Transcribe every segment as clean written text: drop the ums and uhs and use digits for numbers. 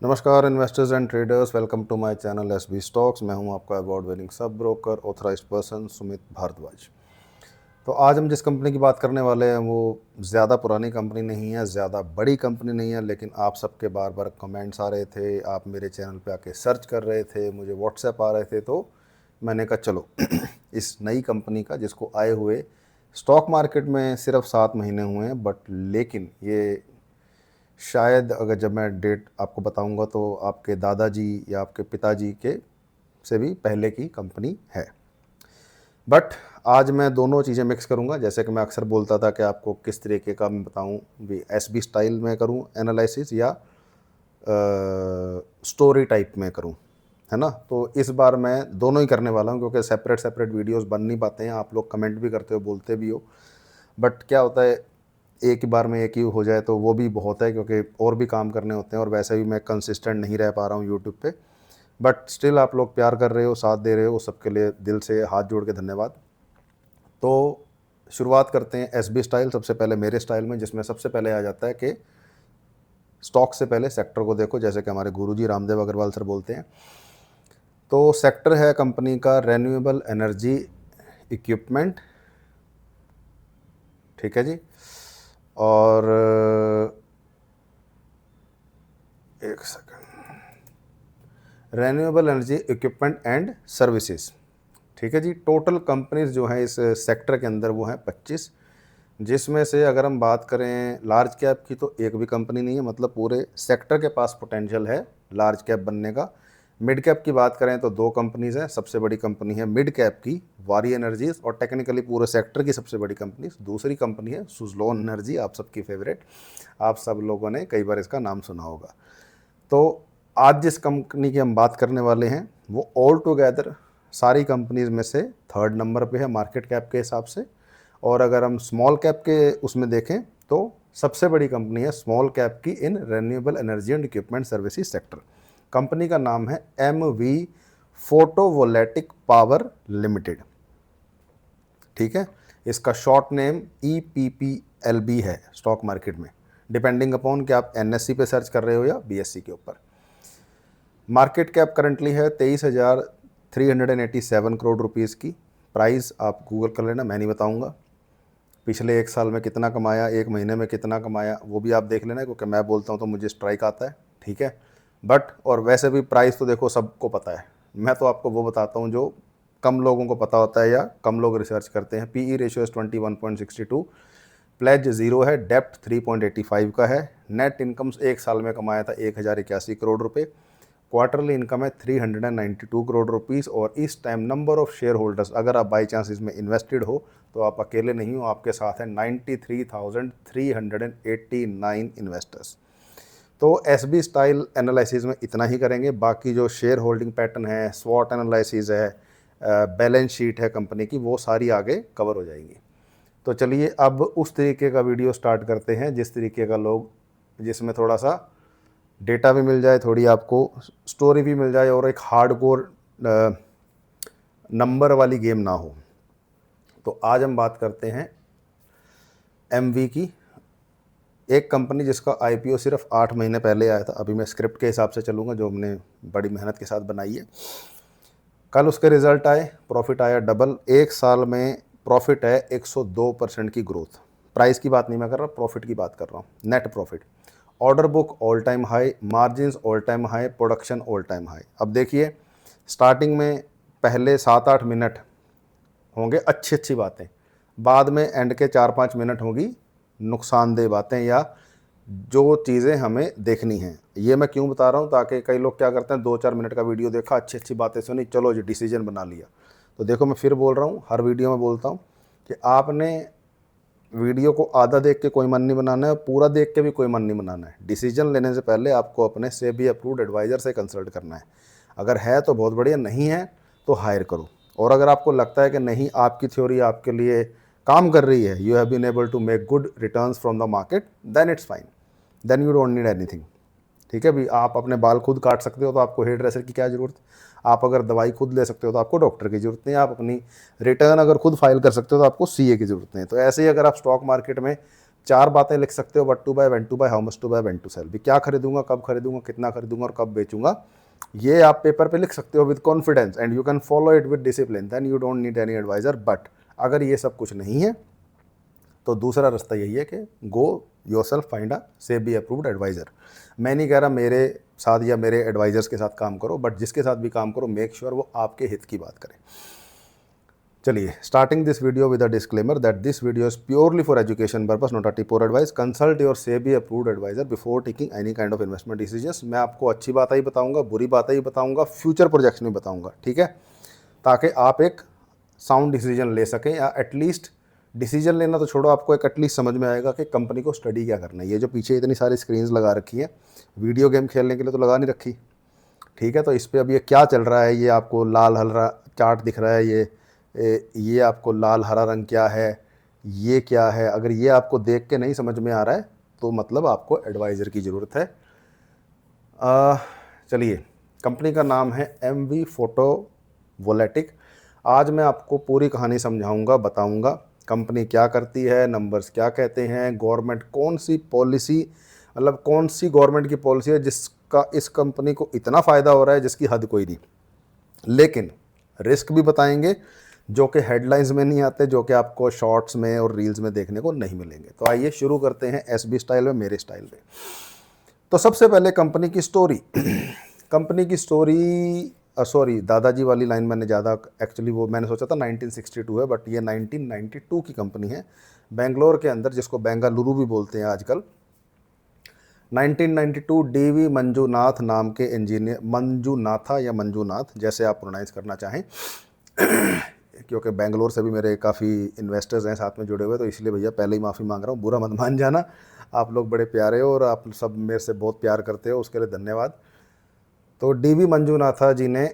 नमस्कार investors and traders, welcome to my channel SB stocks. मैं हूं आपका अवार्ड विनिंग सब broker authorized person Sumit Bhardwaj. तो आज हम जिस कंपनी की बात करने वाले हैं वो ज़्यादा पुरानी कंपनी नहीं है, ज़्यादा बड़ी कंपनी नहीं है, लेकिन आप सबके बार बार कमेंट्स आ रहे थे, आप मेरे चैनल पे आके सर्च कर रहे थे, मुझे व्हाट्सएप आ रहे थे, तो मैंने कहा चलो इस नई कंपनी का, जिसको आए हुए स्टॉक मार्केट में सिर्फ 7 महीने हुए हैं, बट लेकिन ये शायद अगर जब मैं डेट आपको बताऊंगा तो आपके दादाजी या आपके पिताजी के से भी पहले की कंपनी है। बट आज मैं दोनों चीज़ें मिक्स करूंगा। जैसे कि मैं अक्सर बोलता था कि आपको किस तरीके का मैं बताऊं, भी एसबी स्टाइल में करूं एनालिसिस या स्टोरी टाइप में करूं, है ना। तो इस बार मैं दोनों ही करने वाला हूं, क्योंकि सेपरेट सेपरेट वीडियोस बन नहीं पाते हैं। आप लोग कमेंट भी करते हो, बोलते भी हो, बट क्या होता है, एक ही बार में एक ही हो जाए तो वो भी बहुत है, क्योंकि और भी काम करने होते हैं और वैसे भी मैं कंसिस्टेंट नहीं रह पा रहा हूँ यूट्यूब पे। बट स्टिल आप लोग प्यार कर रहे हो, साथ दे रहे हो, सबके लिए दिल से हाथ जोड़ के धन्यवाद। तो शुरुआत करते हैं एसबी स्टाइल, सबसे पहले मेरे स्टाइल में, जिसमें सबसे पहले आ जाता है कि स्टॉक से पहले सेक्टर को देखो, जैसे कि हमारे गुरुजी रामदेव अग्रवाल सर बोलते हैं। तो सेक्टर है कंपनी का रेन्यूएबल एनर्जी इक्विपमेंट, ठीक है जी। और एक second, renewable energy equipment and services, ठीक है जी। टोटल कंपनीज जो हैं इस सेक्टर के अंदर वो हैं 25, जिसमें से अगर हम बात करें लार्ज कैप की तो एक भी कंपनी नहीं है, मतलब पूरे सेक्टर के पास पोटेंशियल है लार्ज कैप बनने का। मिड कैप की बात करें तो दो कंपनीज हैं। सबसे बड़ी कंपनी है मिड कैप की वारी एनर्जीज, और टेक्निकली पूरे सेक्टर की सबसे बड़ी कंपनी दूसरी कंपनी है सुजलोन एनर्जी, आप सबकी फेवरेट। आप सब लोगों ने कई बार इसका नाम सुना होगा। तो आज जिस कंपनी की हम बात करने वाले हैं वो ऑल टुगेदर सारी कंपनीज में से थर्ड नंबर पे है मार्केट कैप के हिसाब से। और अगर हम स्मॉल कैप के उसमें देखें तो सबसे बड़ी कंपनी है स्मॉल कैप की in renewable energy and equipment services sector. Company का नाम है MV फोटोवोल्टिक पावर लिमिटेड, ठीक है। इसका शॉर्ट नेम EPPLB है स्टॉक मार्केट में, डिपेंडिंग अपॉन कि आप NSE पे सर्च कर रहे हो या BSE के ऊपर। मार्केट कैप करंटली है 23,387 करोड़ रुपीज़ की। प्राइस आप गूगल कर लेना, मैं नहीं बताऊंगा। पिछले एक साल में कितना कमाया, एक महीने में कितना कमाया, वो भी आप देख लेना, क्योंकि मैं बोलता हूँ तो मुझे स्ट्राइक आता है, ठीक है। बट और वैसे भी प्राइस तो देखो सबको पता है, मैं तो आपको वो बताता हूँ जो कम लोगों को पता होता है या कम लोग रिसर्च करते हैं। PE रेशियो 21.62, प्लेज ज़ीरो है, डेप्थ 3.85 का है। नेट इनकम एक साल में कमाया था 1,081 करोड़ रुपए। क्वार्टरली इनकम है 392 करोड़ रुपीज़। और इस time number of share holders, अगर आप बाई चांस इसमें इन्वेस्टेड हो तो आप अकेले नहीं हो, आपके साथ है 93,389 इन्वेस्टर्स। तो एसबी स्टाइल एनालिसिस में इतना ही करेंगे। बाकी जो शेयर होल्डिंग पैटर्न है, स्वॉट एनालिसिस है, बैलेंस शीट है कंपनी की, वो सारी आगे कवर हो जाएंगी। तो चलिए अब उस तरीके का वीडियो स्टार्ट करते हैं जिस तरीके का लोग, जिसमें थोड़ा सा डेटा भी मिल जाए, थोड़ी आपको स्टोरी भी मिल जाए, और एक हार्डकोर नंबर वाली गेम ना हो। तो आज हम बात करते हैं MV की, एक कंपनी जिसका IPO सिर्फ 8 महीने पहले आया था। अभी मैं स्क्रिप्ट के हिसाब से चलूँगा जो हमने बड़ी मेहनत के साथ बनाई है। कल उसके रिजल्ट आए, प्रॉफिट आया डबल। एक साल में प्रॉफिट है 102% की ग्रोथ। प्राइस की बात नहीं मैं कर रहा, प्रॉफिट की बात कर रहा हूँ, net profit. Order book all time high, margins all time high, production all time high. अब देखिए, स्टार्टिंग में पहले 7-8 मिनट होंगे अच्छी अच्छी बातें, बाद में एंड के 4-5 मिनट होंगी नुकसानदेह बातें, या जो चीज़ें हमें देखनी हैं। ये मैं क्यों बता रहा हूँ, ताकि कई लोग क्या करते हैं, 2-4 मिनट का वीडियो देखा, अच्छी अच्छी बातें सुनी, चलो जी डिसीजन बना लिया। तो देखो, मैं फिर बोल रहा हूँ, हर वीडियो में बोलता हूँ कि आपने वीडियो को आधा देख के कोई मन नहीं बनाना है, पूरा देख के भी कोई मन नहीं बनाना है। डिसीजन लेने से पहले आपको अपने सेबी अप्रूव्ड एडवाइज़र से कंसल्ट करना है। अगर है तो बहुत बढ़िया, नहीं है तो हायर करो। और अगर आपको लगता है कि नहीं, आपकी थ्योरी आपके लिए काम कर रही है, you have been able to make good returns from the market, then it's fine, then you don't need anything, ठीक है भी। आप अपने बाल खुद काट सकते हो तो आपको हेयर ड्रेसर की क्या ज़रूरत। आप अगर दवाई खुद ले सकते हो तो आपको डॉक्टर की ज़रूरत नहीं। आप अपनी रिटर्न अगर खुद फाइल कर सकते हो तो आपको CA की ज़रूरत नहीं। तो ऐसे ही अगर आप स्टॉक मार्केट में 4 बातें लिख सकते हो, what to buy, when to buy, how much to buy, when to sell. भी क्या खरीदूंगा, कब खरीदूंगा, कितना खरीदूंगा और कब बेचूंगा, ये आप पेपर पे लिख सकते हो with confidence and you can follow it with discipline, then you don't need any advisor. But अगर ये सब कुछ नहीं है तो दूसरा रास्ता यही है कि go yourself find a SEBI approved advisor. मैं नहीं कह रहा मेरे साथ या मेरे एडवाइज़र्स के साथ काम करो, बट जिसके साथ भी काम करो मेक श्योर वो आपके हित की बात करें। चलिए, starting this video with a disclaimer that this video is purely for education purpose, not a tip और advice. Consult your SEBI approved advisor before taking any kind of investment decisions. मैं आपको अच्छी बात ही बताऊंगा, बुरी बात ही बताऊंगा, फ्यूचर प्रोजेक्शन भी बताऊंगा, ठीक है, ताकि आप एक साउंड डिसीजन ले सकें, या एटलीस्ट डिसीजन लेना तो छोड़ो, आपको एक एटलीस्ट समझ में आएगा कि कंपनी को स्टडी क्या करना है। ये जो पीछे इतनी सारी स्क्रीन्स लगा रखी है, वीडियो गेम खेलने के लिए तो लगा नहीं रखी, ठीक है। तो इस पर अब ये क्या चल रहा है, ये आपको लाल हरा चार्ट दिख रहा है, ये आपको लाल हरा रंग क्या है, ये क्या है, अगर ये आपको देख के नहीं समझ में आ रहा है तो मतलब आपको एडवाइज़र की ज़रूरत है। चलिए, कंपनी का नाम है MV फोटोवोल्टिक। आज मैं आपको पूरी कहानी समझाऊंगा, बताऊंगा कंपनी क्या करती है, नंबर्स क्या कहते हैं, गवर्नमेंट कौन सी पॉलिसी, मतलब कौन सी गवर्नमेंट की पॉलिसी है जिसका इस कंपनी को इतना फ़ायदा हो रहा है जिसकी हद कोई नहीं। लेकिन रिस्क भी बताएंगे जो कि हेडलाइंस में नहीं आते, जो कि आपको शॉर्ट्स में और रील्स में देखने को नहीं मिलेंगे। तो आइए शुरू करते हैं SB स्टाइल में, मेरे स्टाइल में। तो सबसे पहले कंपनी की स्टोरी कंपनी की स्टोरी सॉरी, दादाजी वाली लाइन मैंने ज़्यादा, एक्चुअली वो मैंने सोचा था 1962 है, बट ये 1992 की कंपनी है, बेंगलोर के अंदर, जिसको बेंगलुरु भी बोलते हैं आजकल। 1992 DV मंजूनाथ नाम के इंजीनियर, मंजूनाथा या मंजूनाथ जैसे आप प्रोनाउंस करना चाहें क्योंकि बेंगलोर से भी मेरे काफ़ी इन्वेस्टर्स हैं साथ में जुड़े हुए, तो इसलिए भैया पहले ही माफ़ी मांग रहा हूँ, बुरा मत मान जाना। आप लोग बड़े प्यारे हो और आप सब मेरे से बहुत प्यार करते हो, उसके लिए धन्यवाद। तो DV मंजूनाथा जी ने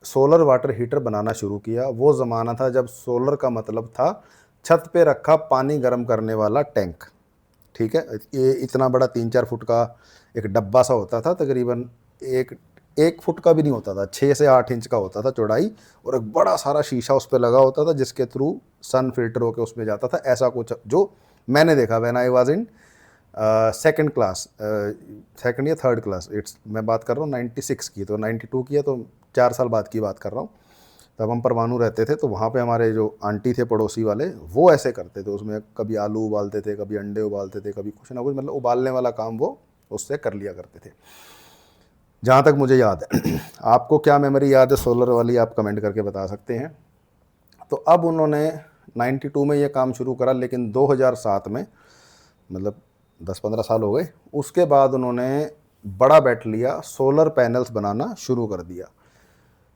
सोलर वाटर हीटर बनाना शुरू किया। वो ज़माना था जब सोलर का मतलब था छत पे रखा पानी गर्म करने वाला टैंक, ठीक है। ये इतना बड़ा 3-4 फुट का एक डब्बा सा होता था, तकरीबन एक फुट का भी नहीं होता था, 6 से 8 इंच का होता था चौड़ाई, और एक बड़ा सारा शीशा उस पर लगा होता था जिसके थ्रू सन फिल्टर होकर उसमें जाता था। ऐसा कुछ जो मैंने देखा when I was in second class, second या थर्ड क्लास, मैं बात कर रहा हूँ 96 की, तो 92 की है, तो 4 साल बाद की बात कर रहा हूँ। तब हम परमाणु रहते थे, तो वहाँ पे हमारे जो आंटी थे पड़ोसी वाले, वो ऐसे करते थे, उसमें कभी आलू उबालते थे, कभी अंडे उबालते थे, कभी कुछ ना कुछ, मतलब उबालने वाला काम वो उससे कर लिया करते थे, जहाँ तक मुझे याद है। आपको क्या मेमोरी याद है सोलर वाली, आप कमेंट करके बता सकते हैं। तो अब उन्होंने 92 में ये काम शुरू करा, लेकिन 2007 में, मतलब 10-15 साल हो गए, उसके बाद उन्होंने बड़ा बैठ लिया, सोलर पैनल्स बनाना शुरू कर दिया,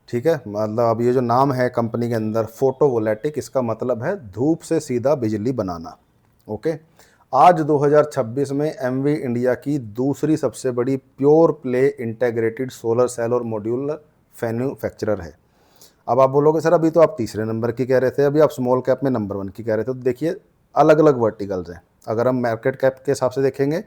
ठीक है। मतलब अब ये जो नाम है कंपनी के अंदर फोटोवोल्टिक, इसका मतलब है धूप से सीधा बिजली बनाना, ओके। आज 2026 में MV इंडिया की दूसरी सबसे बड़ी pure play integrated solar cell और मॉड्यूलर मैन्युफैक्चरर है। अब आप बोलोगे सर अभी तो आप तीसरे नंबर की कह रहे थे, अभी आप स्मॉल कैप में नंबर 1 की कह रहे थे, तो देखिए अलग अलग वर्टिकल्स हैं। अगर हम मार्केट कैप के हिसाब से देखेंगे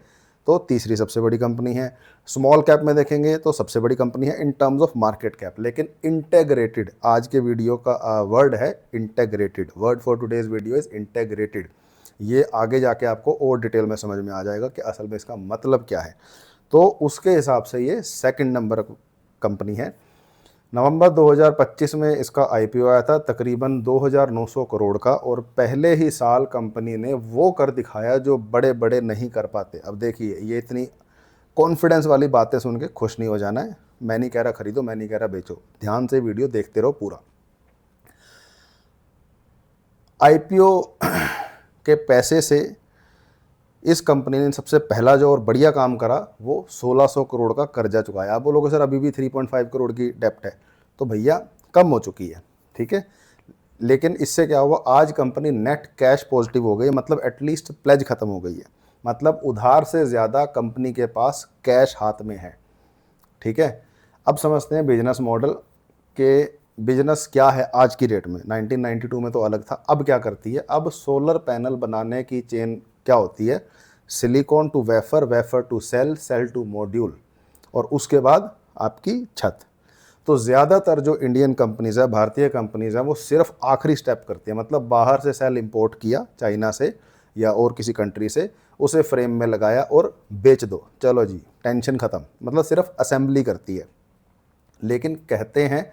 तो तीसरी सबसे बड़ी कंपनी है, स्मॉल कैप में देखेंगे तो सबसे बड़ी कंपनी है in terms of market cap. लेकिन इंटेग्रेटेड, आज के वीडियो का वर्ड है integrated, word for today's video is integrated. ये आगे जाके आपको और डिटेल में समझ में आ जाएगा कि असल में इसका मतलब क्या है। तो उसके हिसाब से ये सेकंड नंबर कंपनी है। नवंबर 2025 में इसका IPO आया था, तकरीबन 2900 करोड़ का, और पहले ही साल कंपनी ने वो कर दिखाया जो बड़े बड़े नहीं कर पाते। अब देखिए, ये इतनी कॉन्फिडेंस वाली बातें सुन के खुश नहीं हो जाना है, मैं नहीं कह रहा खरीदो, मैं नहीं कह रहा बेचो, ध्यान से वीडियो देखते रहो पूरा। IPO के पैसे से इस कंपनी ने सबसे पहला जो और बढ़िया काम करा वो 1600 करोड़ का कर्जा चुकाया। आप बोलोगे सर अभी भी 3.5 करोड़ की डेप्ट है, तो भैया कम हो चुकी है, ठीक है। लेकिन इससे क्या हुआ, आज कंपनी नेट कैश पॉजिटिव हो गई, मतलब एटलीस्ट प्लेज खत्म हो गई है, मतलब उधार से ज़्यादा कंपनी के पास कैश हाथ में है, ठीक है। अब समझते हैं बिजनेस मॉडल के, बिजनेस क्या है आज की डेट में। 1992 में तो अलग था, अब क्या करती है। अब सोलर पैनल बनाने की चेन क्या होती है, silicon to wafer, wafer to cell, cell to module, और उसके बाद आपकी छत। तो ज़्यादातर जो इंडियन कंपनीज़ है, भारतीय कंपनीज़ हैं, वो सिर्फ आखिरी स्टेप करती है, मतलब बाहर से सेल इंपोर्ट किया चाइना से, या और किसी कंट्री से, उसे फ्रेम में लगाया और बेच दो, चलो जी टेंशन ख़त्म। मतलब सिर्फ असेंबली करती है। लेकिन कहते हैं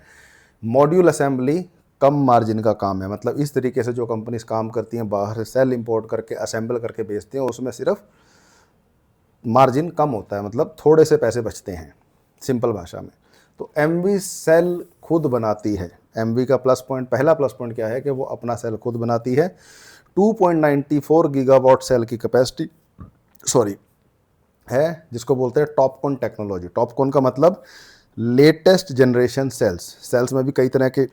मॉड्यूल असेंबली कम मार्जिन का काम है। मतलब इस तरीके से जो कंपनीज काम करती हैं, बाहर से सेल इंपोर्ट करके असेंबल करके बेचते हैं, उसमें सिर्फ मार्जिन कम होता है, मतलब थोड़े से पैसे बचते हैं सिंपल भाषा में। तो एमवी सेल खुद बनाती है। एमवी का प्लस पॉइंट, पहला प्लस पॉइंट क्या है कि वो अपना सेल खुद बनाती है। 2.94 गीगावाट सेल की कैपेसिटी है, जिसको बोलते हैं टॉपकॉन टेक्नोलॉजी। टॉपकॉन का मतलब लेटेस्ट जनरेशन सेल्स। सेल्स में भी कई तरह के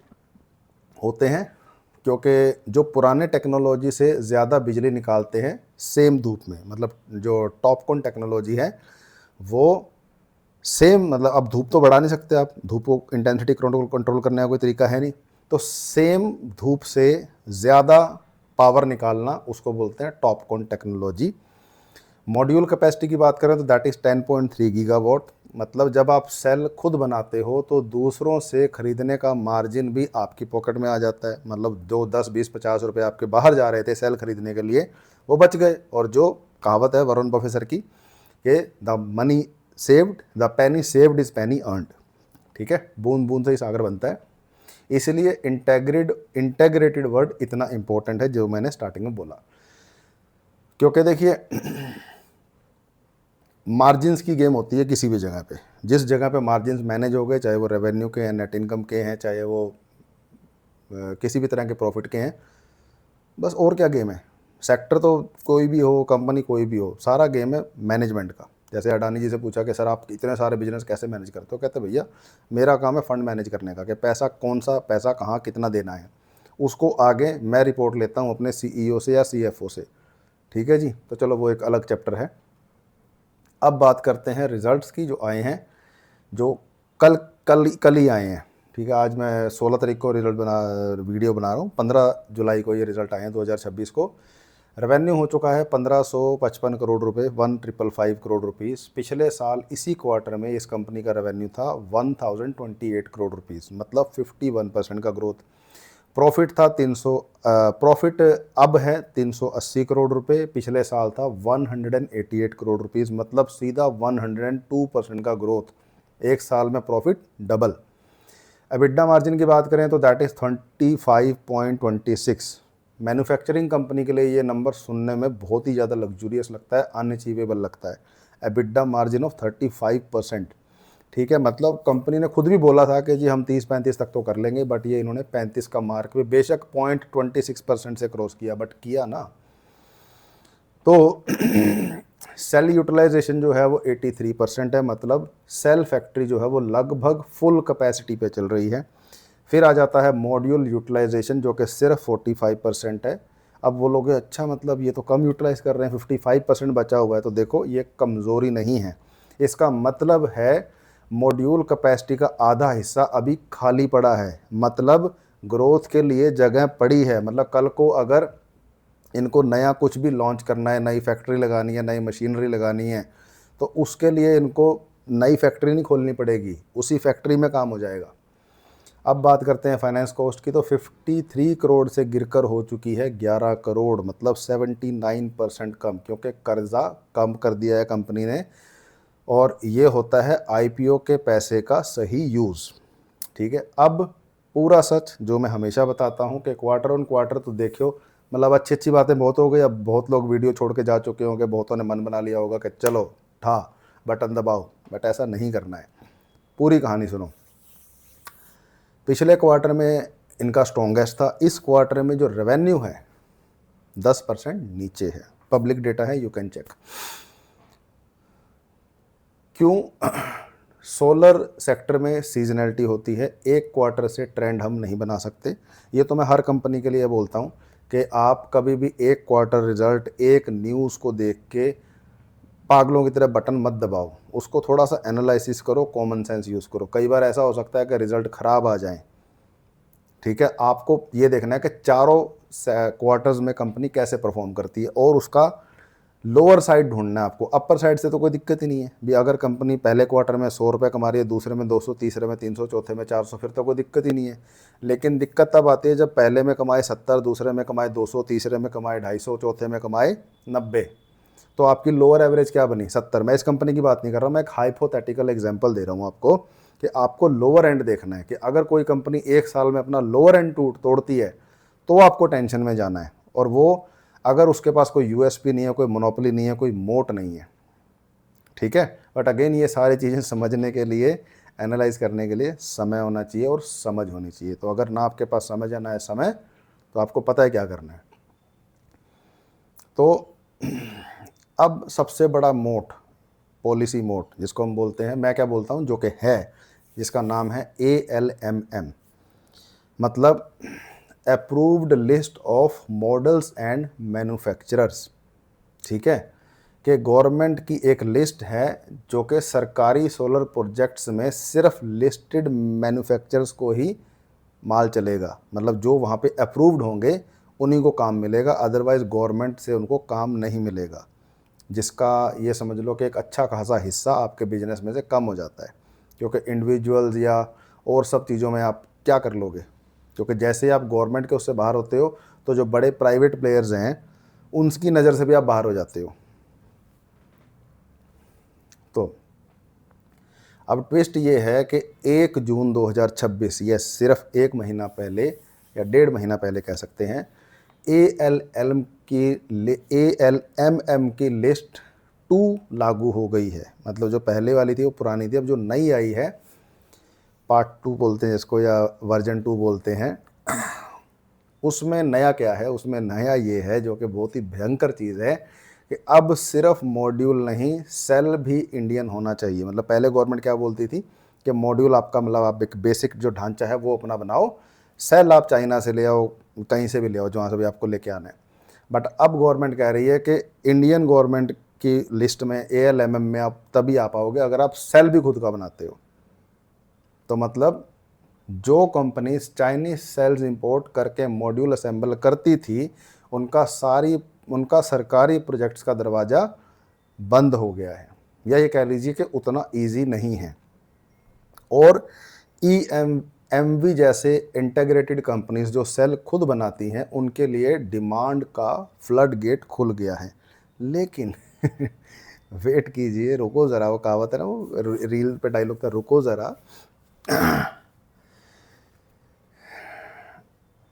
होते हैं, क्योंकि जो पुराने टेक्नोलॉजी से ज़्यादा बिजली निकालते हैं सेम धूप में। मतलब जो टॉपकॉन टेक्नोलॉजी है वो सेम, मतलब अब धूप तो बढ़ा नहीं सकते आप, धूप को इंटेंसिटी कंट्रोल करने का कोई तरीका है नहीं, तो सेम धूप से ज़्यादा पावर निकालना, उसको बोलते हैं टॉपकॉन टेक्नोलॉजी। मॉड्यूल कैपेसिटी की बात करें तो दैट इज़ 10.3 गीगावाट। मतलब जब आप सेल खुद बनाते हो तो दूसरों से खरीदने का मार्जिन भी आपकी पॉकेट में आ जाता है। मतलब जो 10, 20, 50 रुपये आपके बाहर जा रहे थे सेल खरीदने के लिए, वो बच गए। और जो कहावत है वरुण बफे सर की कि the money saved, the Penney saved is Penney earned. ठीक है, बूंद बूंद से ही सागर बनता है। इसलिए इंटेग्रेटेड वर्ड इतना इंपॉर्टेंट है जो मैंने स्टार्टिंग में बोला। क्योंकि देखिए मार्जिन्स की गेम होती है किसी भी जगह पे। जिस जगह पे मार्जिन्स मैनेज हो गए, चाहे वो रेवेन्यू के हैं, नेट इनकम के हैं, चाहे वो किसी भी तरह के प्रॉफिट के हैं, बस और क्या गेम है। सेक्टर तो कोई भी हो, कंपनी कोई भी हो, सारा गेम है मैनेजमेंट का। जैसे अडानी जी से पूछा कि सर आप इतने सारे बिजनेस कैसे मैनेज करते हो, कहते भैया मेरा काम है फंड मैनेज करने का, कि पैसा कौन सा पैसा कहाँ कितना देना है, उसको आगे मैं रिपोर्ट लेता हूँ अपने CEO से या CFO से। ठीक है जी, तो चलो वो एक अलग चैप्टर है। अब बात करते हैं रिज़ल्ट्स की जो आए हैं, जो कल ही आए हैं। ठीक है, आज मैं 16 तारीख को वीडियो बना रहा हूँ। 15 जुलाई को ये रिज़ल्ट आए हैं 2026 को। रेवेन्यू हो चुका है 1555 करोड़ रुपए, 1555 करोड़ रुपीज़। पिछले साल इसी क्वार्टर में इस कंपनी का रेवेन्यू था 1028 करोड़ रुपीज़, मतलब 51% का ग्रोथ। प्रॉफिट था 300, प्रॉफिट अब है 380 करोड़ रुपए, पिछले साल था 188 करोड़ रुपीज़, मतलब सीधा 102% का ग्रोथ। एक साल में प्रॉफिट डबल। एबिडा मार्जिन की बात करें तो दैट इज़ 35.26। मैन्युफैक्चरिंग कंपनी के लिए ये नंबर सुनने में बहुत ही ज़्यादा लग्जूरियस लगता है, अनअचीवेबल लगता है। EBITDA margin of 35%। ठीक है, मतलब कंपनी ने खुद भी बोला था कि जी हम 30-35 तक तो कर लेंगे, बट ये इन्होंने 35 का मार्क भी बेशक 0.26% से क्रॉस किया, बट किया ना। तो सेल यूटिलाइजेशन जो है वो 83% है, मतलब सेल फैक्ट्री जो है वो लगभग फुल कैपेसिटी पे चल रही है। फिर आ जाता है मॉड्यूल यूटिलाइजेशन जो कि सिर्फ 45% है। अब वो लोग अच्छा मतलब ये तो कम यूटिलाइज कर रहे हैं, 55% बचा हुआ है, तो देखो ये कमज़ोरी नहीं है। इसका मतलब है मॉड्यूल कैपेसिटी का आधा हिस्सा अभी खाली पड़ा है, मतलब ग्रोथ के लिए जगह पड़ी है। मतलब कल को अगर इनको नया कुछ भी लॉन्च करना है, नई फैक्ट्री लगानी है, नई मशीनरी लगानी है, तो उसके लिए इनको नई फैक्ट्री नहीं खोलनी पड़ेगी, उसी फैक्ट्री में काम हो जाएगा। अब बात करते हैं फाइनेंस कॉस्ट की, तो 53 करोड़ से गिरकर हो चुकी है 11 करोड़, मतलब 79% कम, क्योंकि कर्जा कम कर दिया है कंपनी ने। और ये होता है IPO के पैसे का सही यूज़। ठीक है, अब पूरा सच जो मैं हमेशा बताता हूँ कि क्वार्टर ऑन क्वार्टर तो देखियो, मतलब अच्छी अच्छी बातें बहुत हो गई। अब बहुत लोग वीडियो छोड़ के जा चुके होंगे, बहुतों ने मन बना लिया होगा कि चलो ठा बटन दबाओ, बट ऐसा नहीं करना है। पूरी कहानी सुनो। पिछले क्वार्टर में इनका स्ट्रॉन्गेस्ट था, इस क्वार्टर में जो रेवेन्यू है 10% नीचे है। पब्लिक डेटा है, यू कैन चेक। क्यों? सोलर सेक्टर में सीजनैलिटी होती है, एक क्वार्टर से ट्रेंड हम नहीं बना सकते। ये तो मैं हर कंपनी के लिए बोलता हूँ कि आप कभी भी एक क्वार्टर रिजल्ट, एक न्यूज़ को देख के पागलों की तरह बटन मत दबाओ, उसको थोड़ा सा एनालिसिस करो, कॉमन सेंस यूज़ करो। कई बार ऐसा हो सकता है कि रिजल्ट ख़राब आ जाए। ठीक है, आपको ये देखना है कि चारों क्वार्टर्स में कंपनी कैसे परफॉर्म करती है और उसका लोअर साइड ढूंढना है आपको, अपर साइड से तो कोई दिक्कत ही नहीं है भी। अगर कंपनी पहले क्वार्टर में 100 रुपये कमा रही है, दूसरे में 200, तीसरे में 300, चौथे में 400, फिर तो कोई दिक्कत ही नहीं है। लेकिन दिक्कत तब आती है जब पहले में कमाए 70, दूसरे में कमाए 200, तीसरे में कमाए 250, चौथे में कमाए 90, तो आपकी लोअर एवरेज क्या बनी? 70। मैं इस कंपनी की बात नहीं कर रहा, मैं एक हाइपोथेटिकल एग्जांपल दे रहा हूँ आपको कि आपको लोअर एंड देखना है कि अगर कोई कंपनी एक साल में अपना लोअर एंड तोड़ती है तो आपको टेंशन में जाना है। और वो अगर उसके पास कोई यूएसपी नहीं है, कोई मोनोपोली नहीं है, कोई मोट नहीं है, ठीक है। बट अगेन ये सारी चीज़ें समझने के लिए, एनालाइज करने के लिए समय होना चाहिए और समझ होनी चाहिए। तो अगर ना आपके पास समझ है ना है समय, तो आपको पता है क्या करना है। तो अब सबसे बड़ा मोट, पॉलिसी मोट जिसको हम बोलते हैं, मैं क्या बोलता हूँ, जो कि है, जिसका नाम है ALMM, मतलब approved list of models and manufacturers. ठीक है, कि गवर्नमेंट की एक लिस्ट है जो कि सरकारी सोलर प्रोजेक्ट्स में सिर्फ लिस्टेड मैन्युफैक्चरर्स को ही माल चलेगा, मतलब जो वहाँ पे अप्रूव्ड होंगे उन्हीं को काम मिलेगा, अदरवाइज़ गवर्नमेंट से उनको काम नहीं मिलेगा। जिसका ये समझ लो कि एक अच्छा खासा हिस्सा आपके बिजनेस में से कम हो जाता है, क्योंकि इंडिविजुअल्स या और सब चीज़ों में आप क्या कर लोगे, क्योंकि जैसे ही आप गवर्नमेंट के उससे बाहर होते हो तो जो बड़े प्राइवेट प्लेयर्स हैं उनकी नज़र से भी आप बाहर हो जाते हो। तो अब ट्विस्ट ये है कि 1 जून 2026, ये सिर्फ एक महीना पहले या 1.5 महीना पहले कह सकते हैं, ALMM की लिस्ट 2 लागू हो गई है। मतलब जो पहले वाली थी वो पुरानी थी, अब जो नई आई है पार्ट 2 बोलते हैं इसको, या वर्जन 2 बोलते हैं, उसमें नया क्या है? उसमें नया ये है, जो कि बहुत ही भयंकर चीज़ है, कि अब सिर्फ मॉड्यूल नहीं, सेल भी इंडियन होना चाहिए। मतलब पहले गवर्नमेंट क्या बोलती थी कि मॉड्यूल आपका, मतलब आप एक बेसिक जो ढांचा है वो अपना बनाओ, सेल आप चाइना से ले आओ, कहीं से भी ले आओ, जहाँ से भी आपको लेके आना है। बट अब गवर्नमेंट कह रही है कि इंडियन गवर्नमेंट की लिस्ट में ALMM में आप तभी आ पाओगे अगर आप सेल भी खुद का बनाते हो। तो मतलब जो कंपनीज चाइनीज सेल्स इंपोर्ट करके मॉड्यूल असेंबल करती थी, उनका सरकारी प्रोजेक्ट्स का दरवाज़ा बंद हो गया है, या ये कह लीजिए कि उतना इजी नहीं है। और EMV जैसे इंटीग्रेटेड कंपनीज जो सेल खुद बनाती हैं, उनके लिए डिमांड का फ्लड गेट खुल गया है। लेकिन वेट कीजिए, रुको ज़रा, वो कहावत है ना, वो रील पे डायलॉग था, रुको ज़रा।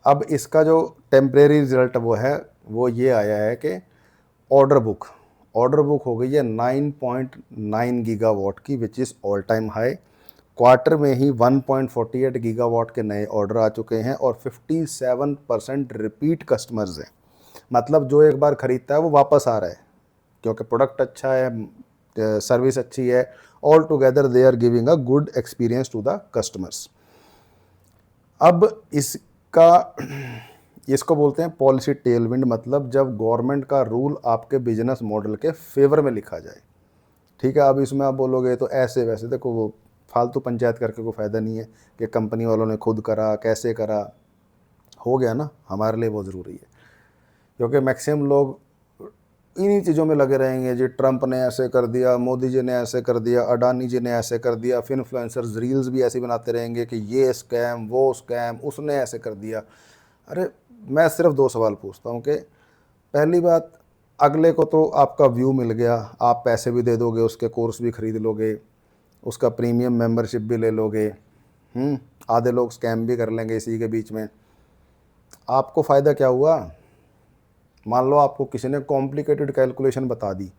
अब इसका जो टेम्परेरी रिजल्ट वो ये आया है कि ऑर्डर बुक हो गई है 9.9 गीगावाट की, which is all time high. Quarter में ही 1.48 गीगावाट के नए ऑर्डर आ चुके हैं और 57% रिपीट कस्टमर्स हैं। मतलब जो एक बार ख़रीदता है वो वापस आ रहा है, क्योंकि प्रोडक्ट अच्छा है, सर्विस अच्छी है, all together they are giving a good experience to the customers. अब इसको बोलते हैं पॉलिसी टेलविंड, मतलब जब गवर्नमेंट का रूल आपके बिजनेस मॉडल के फेवर में लिखा जाए। ठीक है, अब इसमें आप बोलोगे तो ऐसे वैसे, देखो वो फालतू पंचायत करके कोई फ़ायदा नहीं है कि कंपनी वालों ने खुद करा, कैसे करा, हो गया ना, हमारे लिए बहुत ज़रूरी है, क्योंकि मैक्सिमम लोग इन्हीं चीज़ों में लगे रहेंगे जी। ट्रंप ने ऐसे कर दिया, मोदी जी ने ऐसे कर दिया, अडानी जी ने ऐसे कर दिया, फिर इन्फ्लुएंसर्स रील्स भी ऐसे बनाते रहेंगे कि ये स्कैम, वो स्कैम, उसने ऐसे कर दिया। अरे मैं सिर्फ 2 सवाल पूछता हूँ कि पहली बात, अगले को तो आपका व्यू मिल गया, आप पैसे भी दे दोगे, उसके कोर्स भी ख़रीद लोगे, उसका प्रीमियम मेंबरशिप भी ले लोगे, आधे लोग स्कैम भी कर लेंगे इसी के बीच में। आपको फ़ायदा क्या हुआ? मान लो आपको किसी ने कॉम्प्लिकेटेड कैलकुलेशन बता दी,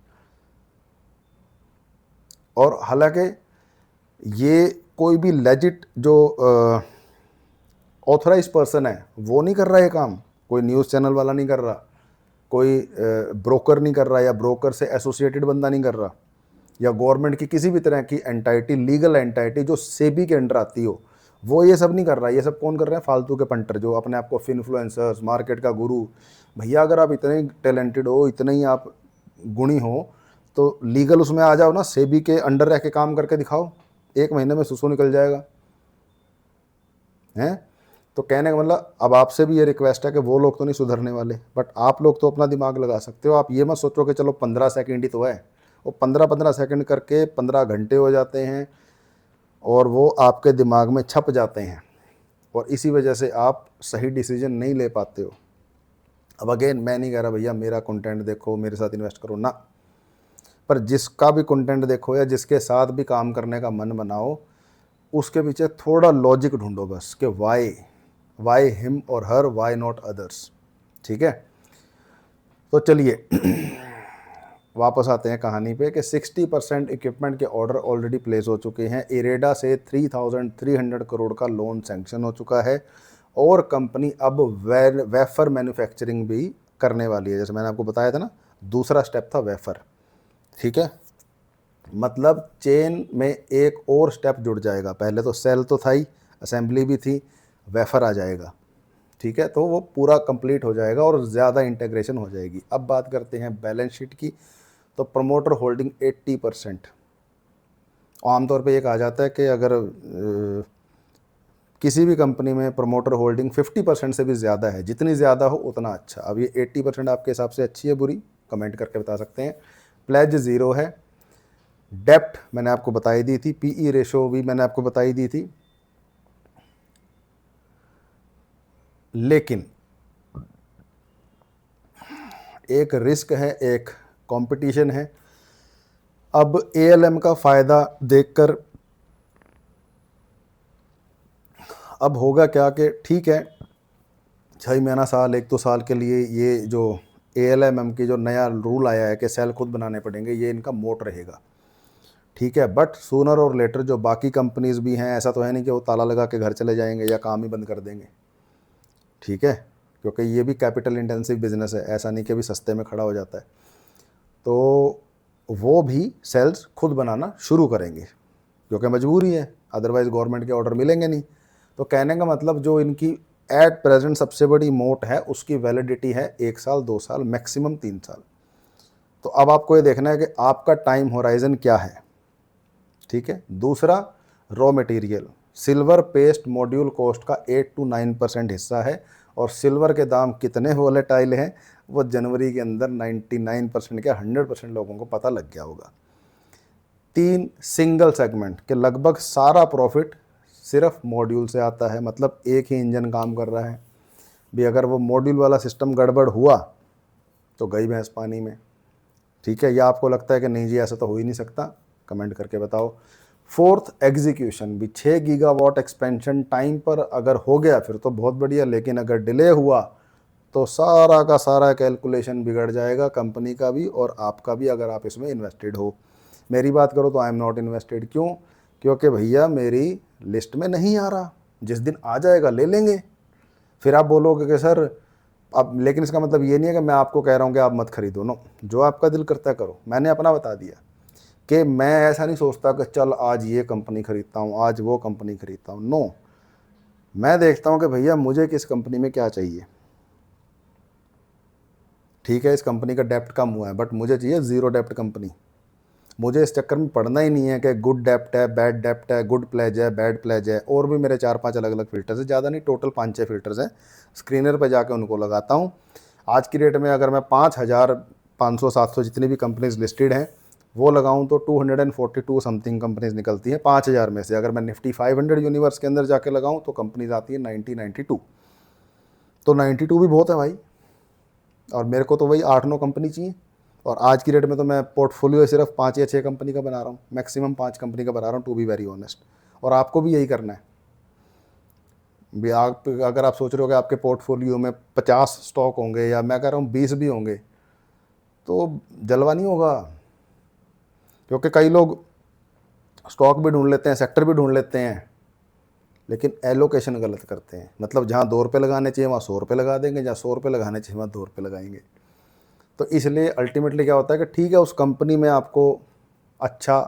और हालांकि ये कोई भी लेजिट जो ऑथराइज पर्सन है वो नहीं कर रहा है काम, कोई न्यूज़ चैनल वाला नहीं कर रहा, कोई ब्रोकर नहीं कर रहा, या ब्रोकर से एसोसिएटेड बंदा नहीं कर रहा, या गवर्नमेंट की किसी भी तरह की एंटाइटी, लीगल एंटाइटी जो सेबी के अंडर आती हो, वो ये सब नहीं कर रहा। ये सब कौन कर रहे हैं? फालतू के पंटर जो अपने आप को इन्फ्लुएंसर्स, मार्केट का गुरु। भैया अगर आप इतने टैलेंटेड हो, इतने ही आप गुणी हो, तो लीगल उसमें आ जाओ ना, सेबी के अंडर रह के काम करके दिखाओ, 1 महीने में सुसु निकल जाएगा, हैं? तो कहने का मतलब अब आपसे भी ये रिक्वेस्ट है कि वो लोग तो नहीं सुधरने वाले, बट आप लोग तो अपना दिमाग लगा सकते हो। आप ये मत सोचो कि चलो 15 सेकंड ही तो है, वो 15-15 सेकंड करके 15 घंटे हो जाते हैं और वो आपके दिमाग में छप जाते हैं और इसी वजह से आप सही डिसीजन नहीं ले पाते हो। अब अगेन मैं नहीं कह रहा भैया मेरा कंटेंट देखो, मेरे साथ इन्वेस्ट करो ना, पर जिसका भी कंटेंट देखो या जिसके साथ भी काम करने का मन बनाओ, उसके पीछे थोड़ा लॉजिक ढूंढो बस कि वाई हिम और हर, वाई नॉट अदर्स। ठीक है, तो चलिए वापस आते हैं कहानी पे कि 60% इक्विपमेंट के ऑर्डर ऑलरेडी प्लेस हो चुके हैं। इरेडा से 3,300 करोड़ का लोन सैंक्शन हो चुका है और कंपनी अब वेफर मैन्युफैक्चरिंग भी करने वाली है। जैसे मैंने आपको बताया था ना, दूसरा स्टेप था वेफर। ठीक है, मतलब चेन में एक और स्टेप जुड़ जाएगा। पहले तो सेल तो था ही, असेंबली भी थी, वेफर आ जाएगा। ठीक है, तो वो पूरा कंप्लीट हो जाएगा और ज़्यादा इंटीग्रेशन हो जाएगी। अब बात करते हैं बैलेंस शीट की। तो प्रमोटर होल्डिंग 80%। आमतौर पे ये कहा जाता है कि अगर किसी भी कंपनी में प्रमोटर होल्डिंग 50% से भी ज़्यादा है, जितनी ज़्यादा हो उतना अच्छा। अब ये 80% आपके हिसाब से अच्छी है बुरी, कमेंट करके बता सकते हैं। प्लेज 0 है। डेप्ट मैंने आपको बताई दी थी, पीई रेशो भी मैंने आपको बताई दी थी। लेकिन एक रिस्क है, एक कंपटीशन है। अब एएलएम का फ़ायदा देखकर अब होगा क्या कि ठीक है 6 महीना साल 1-2 साल के लिए ये जो एएलएम की जो नया रूल आया है कि सेल खुद बनाने पड़ेंगे, ये इनका मोट रहेगा। ठीक है, बट सूनर और लेटर जो बाकी कंपनीज भी हैं, ऐसा तो है नहीं कि वो ताला लगा के घर चले जाएंगे या काम ही बंद कर देंगे। ठीक है, क्योंकि ये भी कैपिटल इंटेंसिव बिजनेस है, ऐसा नहीं कि भी सस्ते में खड़ा हो जाता है। तो वो भी सेल्स खुद बनाना शुरू करेंगे क्योंकि मजबूरी है, अदरवाइज़ गवर्नमेंट के ऑर्डर मिलेंगे नहीं। तो कहने का मतलब जो इनकी एट प्रेजेंट सबसे बड़ी मोट है उसकी वैलिडिटी है 1 साल 2 साल मैक्सिमम 3 साल। तो अब आपको ये देखना है कि आपका टाइम होराइजन क्या है। ठीक है, दूसरा raw material, silver paste module cost का 8-9% हिस्सा है और सिल्वर के दाम कितने वोलेटाइल हैं वो जनवरी के अंदर 99% क्या 100% लोगों को पता लग गया होगा। 3 सिंगल सेगमेंट के लगभग सारा प्रॉफिट सिर्फ मॉड्यूल से आता है, मतलब एक ही इंजन काम कर रहा है भी। अगर वो मॉड्यूल वाला सिस्टम गड़बड़ हुआ तो गई भैंस पानी में। ठीक है, या आपको लगता है कि नहीं जी ऐसा तो हो ही नहीं सकता, कमेंट करके बताओ। फोर्थ, एग्जीक्यूशन भी 6 गीगावाट एक्सपेंशन टाइम पर अगर हो गया फिर तो बहुत बढ़िया, लेकिन अगर डिले हुआ तो सारा का सारा कैलकुलेशन बिगड़ जाएगा, कंपनी का भी और आपका भी, अगर आप इसमें इन्वेस्टेड हो। मेरी बात करो तो आई एम नॉट इन्वेस्टेड। क्यों? क्योंकि भैया मेरी लिस्ट में नहीं आ रहा, जिस दिन आ जाएगा ले लेंगे। फिर आप बोलोगे कि सर अब, लेकिन इसका मतलब ये नहीं है कि मैं आपको कह रहा हूँ कि आप मत खरीदो। नो, जो आपका दिल करता है करो। मैंने अपना बता दिया कि मैं ऐसा नहीं सोचता कि चल आज ये कंपनी खरीदता हूँ, आज वो कंपनी खरीदता हूँ। नो, मैं देखता हूँ कि भैया मुझे किस कंपनी में क्या चाहिए। ठीक है, इस कंपनी का डेप्ट कम हुआ है बट मुझे चाहिए ज़ीरो डेप्ट कंपनी। मुझे इस चक्कर में पढ़ना ही नहीं है कि गुड डेप्ट है, बैड डेप्ट है, गुड प्लेज है, बैड प्लेज है। और भी मेरे 4-5 अलग अलग फिल्टर्स हैं, ज़्यादा नहीं, टोटल 5-6 फिल्टर्स हैं। स्क्रीनर पर जाकर उनको लगाता हूँ। आज की डेट में अगर मैं 5,500-700 जितनी भी कंपनीज लिस्टेड हैं वो लगाऊं तो 242 समथिंग कंपनीज निकलती हैं 5,000 में से। अगर मैं निफ्टी 500 यूनिवर्स के अंदर जाके लगाऊं तो कंपनीज आती है 92। तो 92 भी बहुत है भाई, और मेरे को तो वही 8-9 कंपनी चाहिए। और आज की डेट में तो मैं पोर्टफोलियो सिर्फ 5 या 6 कंपनी का बना रहा हूँ, मैक्सिमम 5 कंपनी का बना रहा हूँ, टू बी वेरी ऑनेस्ट। और आपको भी यही करना है भी। आप अगर आप सोच रहे हो कि आपके पोर्टफोलियो में 50 स्टॉक होंगे या मैं कह रहा हूँ 20 भी होंगे तो जलवा नहीं होगा, क्योंकि कई लोग स्टॉक भी ढूंढ लेते हैं, सेक्टर भी ढूंढ लेते हैं, लेकिन एलोकेशन गलत करते हैं। मतलब जहाँ 2 रुपये लगाने चाहिए वहाँ 100 रुपये लगा देंगे, जहाँ 100 रुपये लगाने चाहिए वहाँ 2 रुपये लगाएंगे। तो इसलिए अल्टीमेटली क्या होता है कि ठीक है उस कंपनी में आपको अच्छा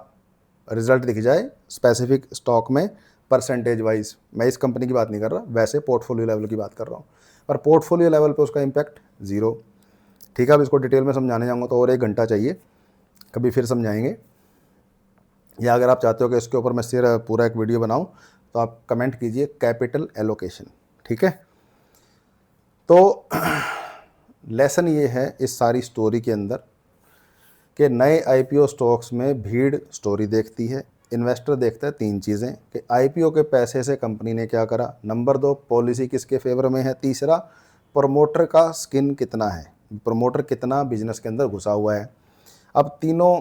रिजल्ट दिख जाए स्पेसिफिक स्टॉक में परसेंटेज वाइज, मैं इस कंपनी की बात नहीं कर रहा, वैसे पोर्टफोलियो लेवल की बात कर रहा हूँ, पर पोर्टफोलियो लेवल पे उसका इम्पैक्ट ज़ीरो। ठीक है, अब इसको डिटेल में समझाने जाऊँगा तो और 1 घंटा चाहिए, कभी फिर समझाएंगे। या अगर आप चाहते हो कि इसके ऊपर मैं सिर्फ पूरा एक वीडियो बनाऊँ तो आप कमेंट कीजिए कैपिटल एलोकेशन। ठीक है। तो लेसन ये है इस सारी स्टोरी के अंदर कि नए आईपीओ स्टॉक्स में भीड़ स्टोरी देखती है। इन्वेस्टर देखता है तीन चीज़ें कि आईपीओ के पैसे से कंपनी ने क्या करा, नंबर 2 पॉलिसी किसके फेवर में है, तीसरा प्रमोटर का स्किन कितना है, प्रमोटर कितना बिजनेस के अंदर घुसा हुआ है। अब तीनों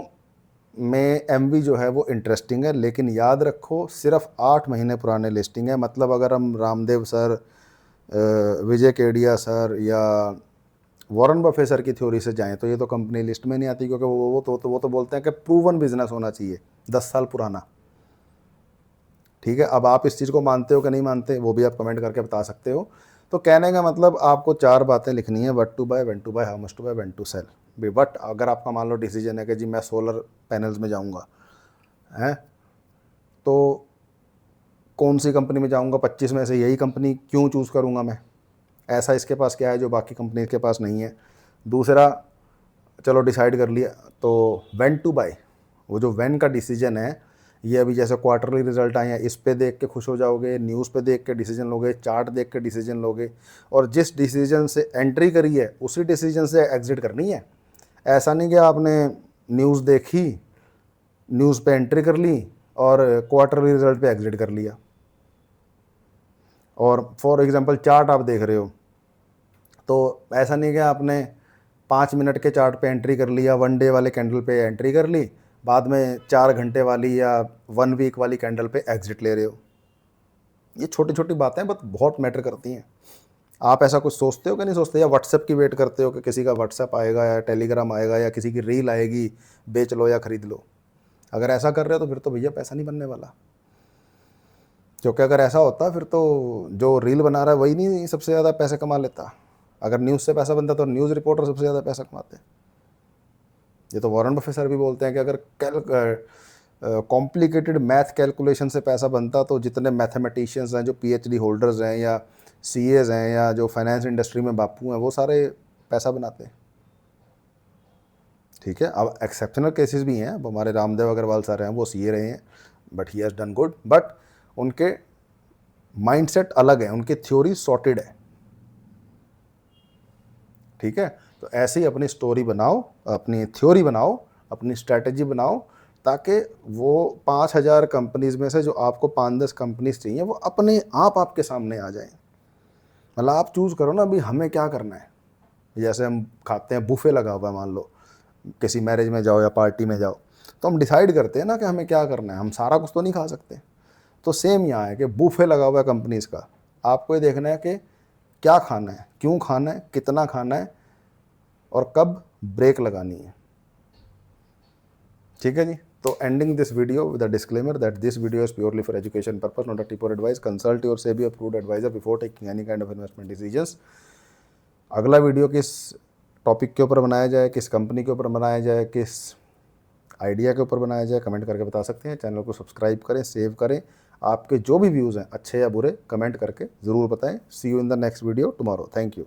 में एमवी जो है वो इंटरेस्टिंग है, लेकिन याद रखो सिर्फ 8 महीने पुराने लिस्टिंग है। मतलब अगर हम रामदेव सर, विजय केडिया सर या वॉरेन बफेट सर की थ्योरी से जाएं तो ये तो कंपनी लिस्ट में नहीं आती, क्योंकि वो तो बोलते हैं कि प्रूवन बिजनेस होना चाहिए 10 साल पुराना। ठीक है, अब आप इस चीज़ को मानते हो कि नहीं मानते वो भी आप कमेंट करके बता सकते हो। तो कहने का मतलब आपको 4 बातें लिखनी है, what to buy, when to buy, how much to buy, when to sell. But अगर आपका मान लो डिसीजन है कि जी मैं सोलर पैनल्स में जाऊँगा, हैं, तो कौन सी कंपनी में जाऊँगा, 25 में से यही कंपनी क्यों चूज़ करूँगा मैं, ऐसा इसके पास क्या है जो बाकी कंपनी के पास नहीं है। दूसरा, चलो डिसाइड कर लिया, तो व्हेन टू बाय, वो जो व्हेन का डिसीजन है ये अभी जैसे क्वार्टरली रिजल्ट आए हैं इस पे देख के खुश हो जाओगे, न्यूज़ पे देख के डिसीजन लोगे, चार्ट देख के डिसीजन लोगे, और जिस डिसीजन से एंट्री करी है उसी डिसीजन से एग्जिट करनी है। ऐसा नहीं कि आपने न्यूज़ देखी, न्यूज़ पे एंट्री कर ली और क्वार्टरली रिजल्ट पे एग्जिट कर लिया। और फॉर एग्जांपल चार्ट आप देख रहे हो तो ऐसा नहीं कि आपने 5 मिनट के चार्ट पे एंट्री कर लिया, 1 डे वाले कैंडल पे एंट्री कर ली, बाद में 4 घंटे वाली या 1 वीक वाली कैंडल पे एग्जिट ले रहे हो। ये छोटी छोटी बातें बट बहुत मैटर करती हैं। आप ऐसा कुछ सोचते हो कि नहीं सोचते, या व्हाट्सएप की वेट करते हो कि किसी का व्हाट्सएप आएगा या टेलीग्राम आएगा या किसी की रील आएगी, बेच लो या ख़रीद लो। अगर ऐसा कर रहे हो तो फिर तो भैया पैसा नहीं बनने वाला, क्योंकि अगर ऐसा होता फिर तो जो रील बना रहा है वही नहीं सबसे ज़्यादा पैसे कमा लेता। अगर न्यूज़ से पैसा बनता तो न्यूज़ रिपोर्टर सबसे ज़्यादा पैसा कमाते। ये तो वॉरेन बफेट सर भी बोलते हैं कि अगर कॉम्प्लिकेटेड मैथ कैलकुलेशन से पैसा बनता तो जितने मैथमेटिशियंस हैं, जो पीएचडी होल्डर्स हैं या सीएज हैं या जो फाइनेंस इंडस्ट्री में बापू हैं, वो सारे पैसा बनाते। ठीक है, अब एक्सेप्शनल केसेस भी हैं। अब हमारे रामदेव अग्रवाल सर हैं, वो सीए रहे हैं, but he has done good, but उनके माइंडसेट अलग है, उनकी थ्योरी सॉर्टेड है। ठीक है, तो ऐसे ही अपनी स्टोरी बनाओ, अपनी थ्योरी बनाओ, अपनी स्ट्रैटेजी बनाओ, ताकि वो 5000 कंपनीज़ में से जो आपको 5-10 कंपनीज चाहिए वो अपने आप आपके सामने आ जाएं। मतलब आप चूज़ करो ना अभी हमें क्या करना है। जैसे हम खाते हैं, बुफे लगा हुआ है, मान लो किसी मैरिज में जाओ या पार्टी में जाओ, तो हम डिसाइड करते हैं ना कि हमें क्या करना है। हम सारा कुछ तो नहीं खा सकते। तो सेम यहाँ है कि बुफे लगा हुआ है कंपनीज़ का, आपको ये देखना है कि क्या खाना है, क्यों खाना है, कितना खाना है और कब ब्रेक लगानी है। ठीक है जी, तो ending this video with a disclaimer that this video is purely for education purpose, not a tip और advice. Consult your SEBI approved advisor before taking any kind of investment decisions. अगला video किस topic के ऊपर बनाया जाए, किस company के ऊपर बनाया जाए, किस आइडिया के ऊपर बनाया जाए, कमेंट करके बता सकते हैं। चैनल को सब्सक्राइब करें, सेव करें। आपके जो भी व्यूज़ हैं अच्छे या बुरे कमेंट करके ज़रूर बताएं। See you in the next video tomorrow. Thank you.